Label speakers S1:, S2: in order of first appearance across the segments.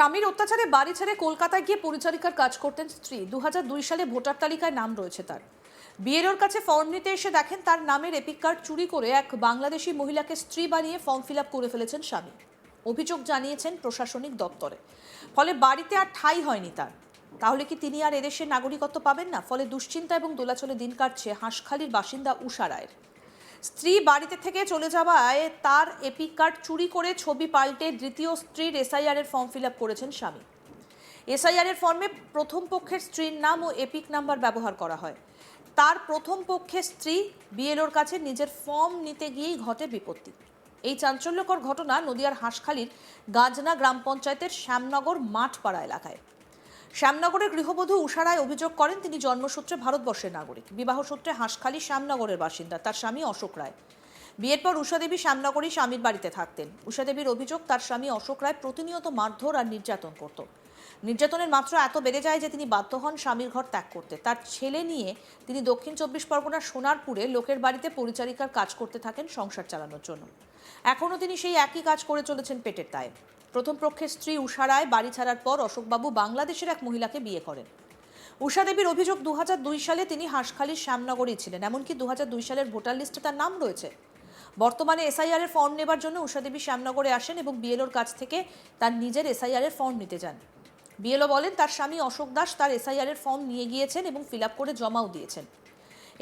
S1: স্বামীর অত্যাচারে বাড়ি ছেড়ে কলকাতায় গিয়ে পরিচারিকার কাজ করতেন স্ত্রী। 2002 সালে ভোটার তালিকায় নাম রয়েছে তার। বিএলওর কাছে ফর্ম নিতে এসে দেখেন তার নামের এপিক কার্ড চুরি করে এক বাংলাদেশি মহিলাকে স্ত্রী বানিয়ে ফর্ম ফিল আপ করে ফেলেছেন স্বামী। অভিযোগ জানিয়েছেন প্রশাসনিক দপ্তরে। ফলে বাড়িতে আর ঠাঁই হয়নি তার। তাহলে কি তিনি আর এদেশের নাগরিকত্ব পাবেন না? ফলে দুশ্চিন্তা এবং দোলাচলে দিন কাটছে হাঁসখালির বাসিন্দা উষা রায়ের। স্ত্রী বাড়িতে থেকে চলে যাওয়ায় তার এপিক কার্ড চুরি করে ছবি পাল্টে দ্বিতীয় স্ত্রীর এসআইআর এর ফর্ম ফিল আপ করেছেন স্বামী। এসআইআর এর ফর্মে প্রথম পক্ষের স্ত্রীর নাম ও এপিক নাম্বার ব্যবহার করা হয়। তার প্রথম পক্ষের স্ত্রী বিএলওর কাছে নিজের ফর্ম নিতে গিয়েই ঘটে বিপত্তি। এই চাঞ্চল্যকর ঘটনা নদিয়ার হাঁসখালির গাজনা গ্রাম পঞ্চায়েতের শ্যামনগর মাঠপাড়া এলাকায়। শ্যামনগরের গৃহবধূ উষা রায় অভিযোগ করেন তিনি জন্মসূত্রে ভারতবর্ষের নাগরিক, বিবাহ সূত্রে হাঁসখালি শ্যামনগরের বাসিন্দা। তার স্বামী অশোক রায়। বিয়ের পর উষা দেবী শ্যামনগরেই স্বামীর বাড়িতে থাকতেন। উষা দেবীর অভিযোগ তার স্বামী অশোক রায় প্রতিনিয়ত মারধর আর নির্যাতন করত। নির্যাতনের মাত্রা এত বেড়ে যায় যে তিনি বাধ্য হন স্বামীর ঘর ত্যাগ করতে। তার ছেলে নিয়ে তিনি দক্ষিণ 24 পরগনার সোনারপুরে লোকের বাড়িতে পরিচারিকার কাজ করতে থাকেন সংসার চালানোর জন্য। এখনও তিনি সেই একই কাজ করে চলেছেন পেটের দায়ে। প্রথম পক্ষের স্ত্রী উষা রায় বাড়ি ছাড়ার পর অশোকবাবু বাংলাদেশের এক মহিলাকে বিয়ে করেন। উষা দেবীর অভিযোগ 2002 সালে তিনি হাঁসখালির শ্যামনগরেই ছিলেন। এমনকি 2002 সালের ভোটার লিস্টে তার নাম রয়েছে। বর্তমানে এসআইআর এর ফর্ম নেবার জন্য উষা দেবী শ্যামনগরে আসেন এবং বিএলওর কাছ থেকে তার নিজের এসআইআর এর ফর্ম নিতে যান। বিএলও বলেন তার স্বামী অশোক দাস তার এসআইআর এর ফর্ম নিয়ে গিয়েছেন এবং ফিল আপ করে জমাও দিয়েছেন।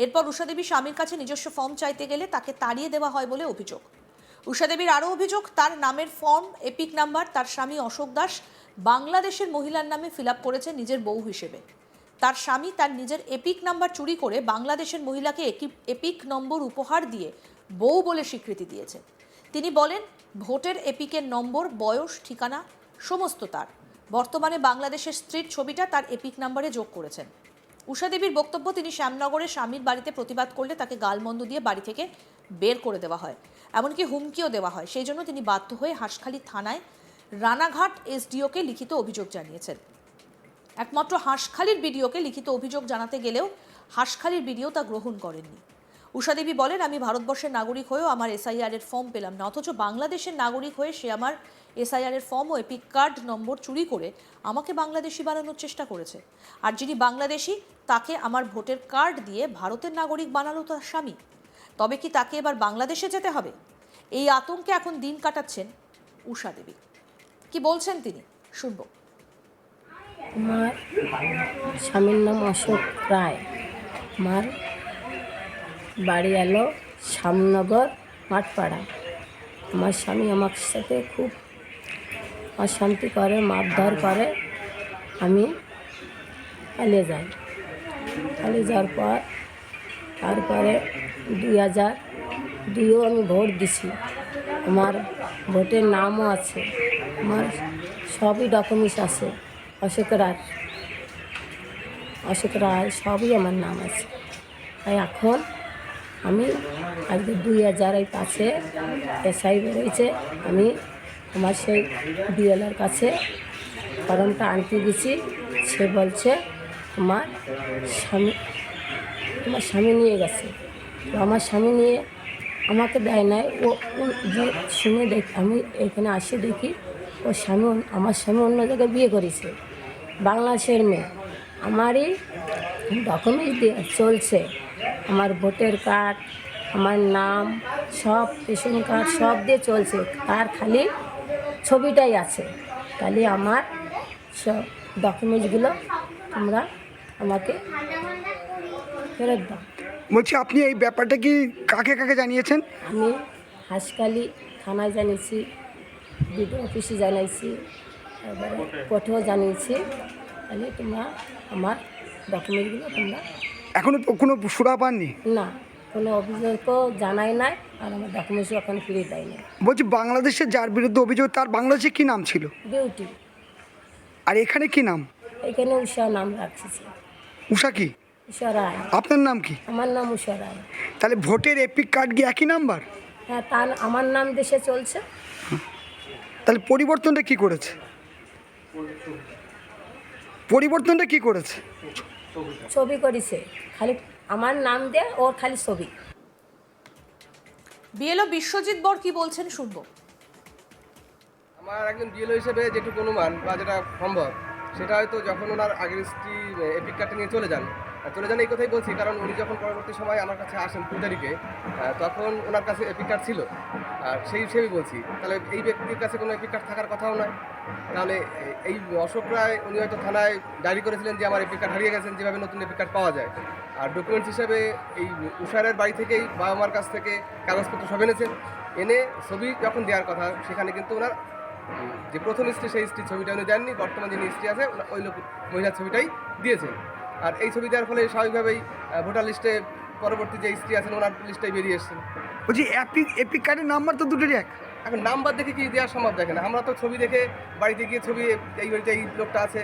S1: এরপর উষা দেবী স্বামীর কাছে নিজস্ব ফর্ম চাইতে গেলে তাকে তাড়িয়ে দেওয়া হয় বলে অভিযোগ। উষা দেবীর আরও অভিযোগ তার নামের ফর্ম এপিক নাম্বার তার স্বামী অশোক দাস বাংলাদেশের মহিলার নামে ফিল আপ করেছে নিজের বউ হিসেবে। তার স্বামী তার নিজের এপিক নাম্বার চুরি করে বাংলাদেশের মহিলাকে এপিক নম্বর উপহার দিয়ে বউ বলে স্বীকৃতি দিয়েছে। তিনি বলেন ভোটের এপিকের নম্বর, বয়স, ঠিকানা সমস্ত তার। বর্তমানে বাংলাদেশের স্ত্রীর ছবিটা তার এপিক নাম্বারে যোগ করেছেন। উষা দেবীর বক্তব্য তিনি শ্যামনগরে স্বামীর বাড়িতে প্রতিবাদ করলে তাকে গালমন্দ দিয়ে বাড়ি থেকে বের করে দেওয়া হয়, এমনকি হুমকিও দেওয়া হয়। সেই জন্য তিনি বাধ্য হয়ে হাঁসখালি থানায় রানাঘাট এসডিওকে লিখিত অভিযোগ জানিয়েছেন। একমাত্র হাঁসখালির বিডিওকে লিখিত অভিযোগ জানাতে গেলেও হাঁসখালির বিডিও তা গ্রহণ করেননি। উষা দেবী বলেন আমি ভারতবর্ষের নাগরিক হয়েও আমার এসআইআর এর ফর্ম পেলাম না, অথচ বাংলাদেশের নাগরিক হয়ে সে আমার এসআইআর এর ফর্ম ও এপিক কার্ড নম্বর চুরি করে আমাকে বাংলাদেশি বানানোর চেষ্টা করেছে। আর যিনি বাংলাদেশি তাকে আমার ভোটের কার্ড দিয়ে ভারতের নাগরিক বানালো তার স্বামী। তবে কি তাকে এবার বাংলাদেশে যেতে হবে? এই আতঙ্কে এখন দিন কাটাচ্ছেন উষা দেবী। কি বলছেন তিনি শুনব।
S2: আমার স্বামীর নাম অশোক রায়। আমার বাড়ি এলো শ্যামনগর মাঠপাড়া। আমার স্বামী আমার সাথে খুব অশান্তি করে, মারধর করে। আমি পালিয়ে যাই। পালিয়ে যাওয়ার পর তারপরে 2002-ও আমি ভোট দিছি। আমার ভোটের নামও আছে, আমার সবই ডকুমেন্টস আছে। অশোক রায় সবই আমার নাম আছে। তাই এখন আমি আজকে 2005-এ এসআই বেরোয়েছে, আমি আমার সেই বিএলওর কাছে ফর্মটা আনতে গেছি। সে বলছে তোমার স্বামী নিয়ে গেছে। তো আমার স্বামী নিয়ে আমাকে দেয় নাই। ও যে শুনে আমি এখানে আসে দেখি আমার স্বামী অন্য জায়গায় বিয়ে করেছে, বাংলাদেশের মেয়ে। আমারই ডকুমেন্টস দিয়ে চলছে, আমার ভোটার কার্ড, আমার নাম, সব রেশন কার্ড সব দিয়ে চলছে। তার খালি ছবিটাই আছে। তাহলে আমার সব ডকুমেন্টসগুলো তোমরা আমাকে ফেরত দাও।
S3: বলছি আপনি এই ব্যাপারটা কি কাকে কাকে জানিয়েছেন?
S2: আমি হাঁসখালি থানায় জানিয়েছি, বিডিও অফিসে জানাইছি, তারপরে কোর্টেও জানিয়েছি। তাহলে তোমরা আমার ডকুমেন্টগুলো তোমরা
S3: এখনো কোনো সুরা পাননি?
S2: না, কোনো অভিযোগও জানাই নাই, আর আমার ডকুমেন্টসও এখন ফিরে দেয় না।
S3: বলছি বাংলাদেশের যার বিরুদ্ধে অভিযোগ তার বাংলাদেশে কি নাম ছিল?
S2: ডিউটি।
S3: আর এখানে কি নাম?
S2: এখানে উষা নাম রাখছি।
S3: উষা কি?
S2: উষা রায়।
S3: আপনার নাম কি?
S2: আমার নাম উষা রায়।
S3: তাহলে ভোটের এপিক কার্ড কি একই নাম্বার?
S2: হ্যাঁ, তার আমার নাম দেশে চলছে।
S3: তাহলে পরিবর্তনটা কি করেছে?
S2: ছবি করেছে, খালি আমার নাম দিয়ে ওর খালি ছবি।
S1: বিএলও বিশ্বজিৎ বর কি বলছেন শুনবো।
S4: আমার একজন বিএলও হিসেবে যেটুকু অনুমান বা যেটা সম্ভব সেটা হয়তো যখন ওনার আগের স্ত্রী এপিক কার্ডটা নিয়ে চলে যান এই কথাই বলছি, কারণ উনি যখন পরবর্তী সময় আমার কাছে আসেন 2 তারিখে তখন ওনার কাছে এপিক কার্ড ছিল। আর সেই হিসেবেই বলছি, তাহলে এই ব্যক্তির কাছে কোনো এপিক কার্ড থাকার কথাও নয়। তাহলে এই অশোক রায় উনি হয়তো থানায় ডায়েরি করেছিলেন যে আমার এপিক কার্ড হারিয়ে গেছেন, যেভাবে নতুন এপিক কার্ড পাওয়া যায়। আর ডকুমেন্টস হিসেবে এই উষারের বাড়ি থেকেই বাবা মার কাছ থেকে কাগজপত্র সব এনেছেন, এনে ছবি যখন দেওয়ার কথা সেখানে কিন্তু ওনার যে প্রথম স্ত্রী সেই স্ত্রীর ছবিটা উনি দেননি, বর্তমান যিনি স্ত্রী আছে ওই মহিলার ছবিটাই দিয়েছেন। আর এই ছবি দেওয়ার ফলে স্বাভাবিকভাবেই ভোটার লিস্টে পরবর্তী যে স্ত্রী আছেন ওনার লিস্টটাই বেরিয়ে এসেছেন।
S3: বলছি এপিক কার্ডের নাম্বার তো দুটোরই এক।
S4: এখন নাম্বার দেখে কি দেওয়া সম্ভব? দেখেন, আমরা তো ছবি দেখে বাড়িতে গিয়ে ছবি এই বাড়িতে এই লোকটা আছে,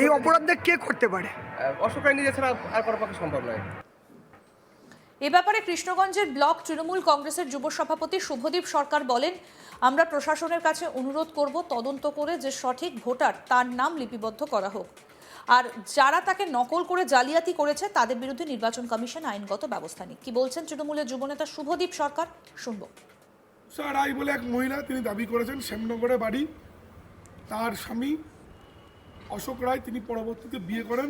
S3: এই অপরাধটা কে করতে পারে?
S4: অশোক রায় নিজে ছাড়া আর কারো পক্ষে সম্ভব নয়।
S1: এ ব্যাপারে কৃষ্ণগঞ্জের ব্লক তৃণমূল কংগ্রেসের যুব সভাপতি শুভদীপ সরকার বলেন, আমরা প্রশাসনের কাছে অনুরোধ করব তদন্ত করে যে সঠিক ভোটার তার নাম লিপিবদ্ধ করা হোক, আর যারা তাকে নকল করে জালিয়াতি করেছে তাদের বিরুদ্ধে নির্বাচন কমিশন আইনগত ব্যবস্থা নিক। কি বলছেন তৃণমূলের যুবনেতা শুভদীপ সরকার, শুনব।
S5: উষা রায় বলে এক মহিলা, তিনি দাবি করেছেন শ্যামনগরে বাড়ি। তার স্বামী অশোক রায় তিনি পরবর্তীতে বিয়ে করেন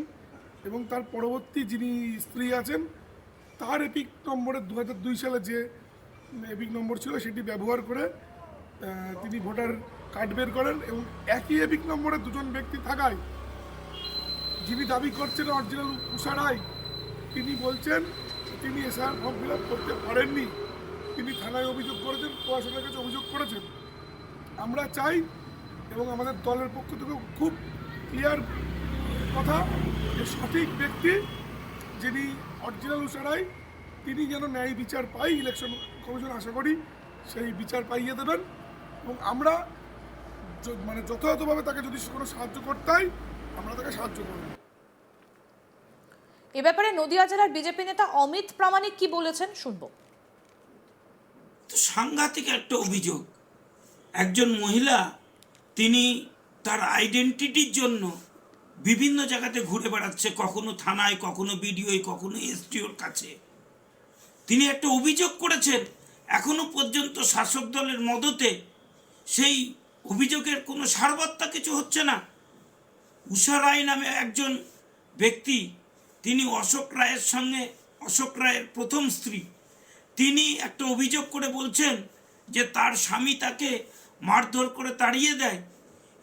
S5: এবং তার পরবর্তী যিনি স্ত্রী আছেন তার এপিক নম্বরের 2002 সালে যে এপিক নম্বর ছিল সেটি ব্যবহার করে তিনি ভোটার কার্ড বের করেন এবং একই এপিক নম্বরে দুজন ব্যক্তি থাকায় যিনি দাবি করছেন অরিজিনাল উষা রায় তিনি বলছেন তিনি এসআর ফর্ম ফিল আপ করতে পারেননি। তিনি থানায় অভিযোগ করেছেন, প্রশাসনের কাছে অভিযোগ করেছেন। আমরা চাই এবং আমাদের দলের পক্ষ থেকে খুব ক্লিয়ার কথা যে সঠিক ব্যক্তি যিনি অরিজিনাল উষা রায় তিনি যেন ন্যায় বিচার পাই। ইলেকশন কমিশন আশা করি সেই বিচার পাইয়ে দেবেন এবং আমরা মানে যথাযথভাবে তাকে যদি কোনো সাহায্য করতে হয় আমরা তাকে সাহায্য করব।
S1: এ ব্যাপারে নদিয়া জেলার বিজেপি নেতা অমিত প্রামাণিক কি বলেছেন, শুনব।
S6: সাংঘাতিক একটা অভিযোগ। একজন মহিলা তিনি তার আইডেন্টিটির জন্য বিভিন্ন জায়গাতে ঘুরে বেড়াচ্ছে, কখনো থানায়, কখনো বিডিওয়, কখনো এসডিওর কাছে। তিনি একটা অভিযোগ করেছেন, এখনো পর্যন্ত শাসক দলের মদতে সেই অভিযোগের কোনো সারবত্তা কিছু হচ্ছে না। উষা রায় নামে একজন ব্যক্তি, তিনি অশোক রায়ের সঙ্গে, অশোক রায়ের প্রথম স্ত্রী, তিনি একটা অভিযোগ করে বলছেন যে তার স্বামী তাকে মারধর করে তাড়িয়ে দেয়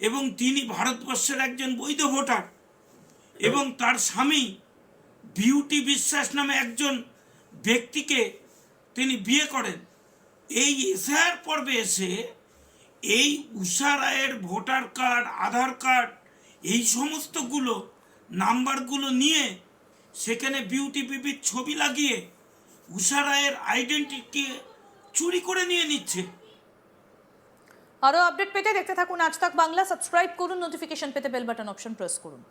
S6: এবং তিনি ভারতবর্ষের একজন বৈধ ভোটার এবং তার স্বামী বিউটি বিশ্বাস নামে একজন ব্যক্তিকে তিনি বিয়ে করেন। এই এসআইআর পর্বে এসে এই উষা রায়ের ভোটার কার্ড, আধার কার্ড, এই সমস্তগুলো নাম্বারগুলো নিয়ে সেখানে বিউটি বিবির ছবি লাগিয়ে উষা রায়ের আইডেন্টিটি চুরি করে নিয়ে নিচ্ছে।
S1: আরো আপডেট পেতে দেখতে থাকুন আজ তাক বাংলা, সাবস্ক্রাইব করুন, নোটিফিকেশন পেতে বেল বাটন অপশন প্রেস করুন।